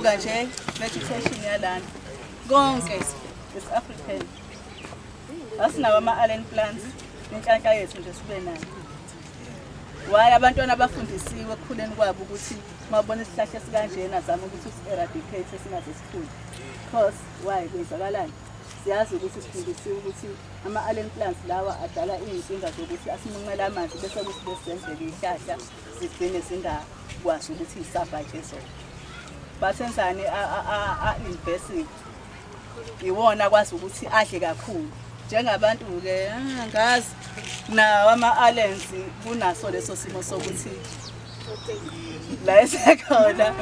buka nje vegetation yalana konke is African. Asinawo ama-alien plants nenhlanhla yethu nje sibe nayo. Why abantwana abafundisiwe ekukhuleni kwabo ukuthi mabona isihlahla sikanjena zama ukuthi usi-eradicate singaze sikhule. Because why kwenzakalani? Siyazi ukuthi sifundisiwe ukuthi ama-alien plants lawa adala iy'nkinga zokuthi asimunqela amanzi bese kuthi besenzele iy'hlahla sigcine singakwazi ukuthi yisavaje zona. Basenzani a-invasive. Iwona akwazi ukuthi adle kakhulu. Njengabantu-ke ngazi nawo ama-aliens kunaso leso simo sokuthi la esekhona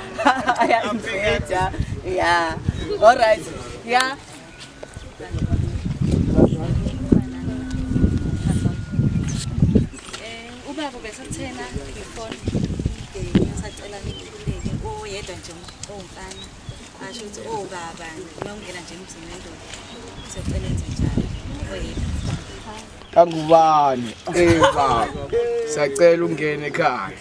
aya-invade. Yeah. All right. Yeah. Ubaba besekuthena before ngisacela nikhuleke oyedwa nje owumfana asho ukuthi baba noma ungena nje emzini wendoda sicela enze njalo oyedwa. Kangubani baba sacela ungene ekhaya.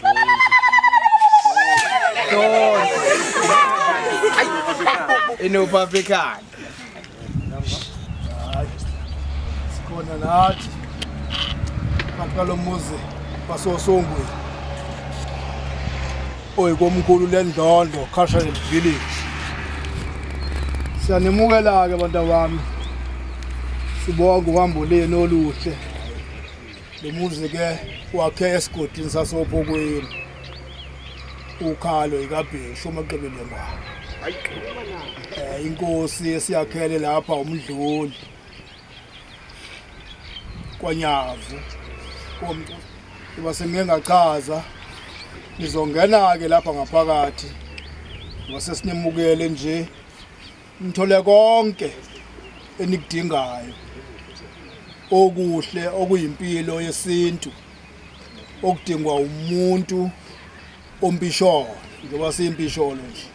Inopha ekhaya. Sikhona nathi bakalo muzi basosongwe oyikomkhulu leNdlondlo cultural village. Siyanemukela ke abantu bami. Sibonga uhambo lenu oluhle. Le muzi ke wakhe esigodini sasophokweni. Ukhalo ikabheshu umaqebele ngwa. Inkosi esiyakhele lapha umdluli. Kwanyavu komntu ibasengeke ngachaza nizongena ke lapha ngaphakathi ngase sinemukele nje nithole konke enikudingayo okuhle okuyimpilo yesintu okudingwa umuntu ompisholo njengoba siyimpisholo nje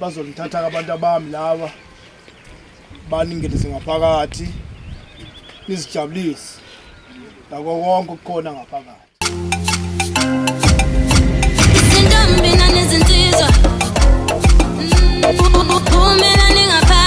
bazolithatha abantu abami laba baningelise ngaphakathi nizijabulise nako konke okukhona ngaphakathi.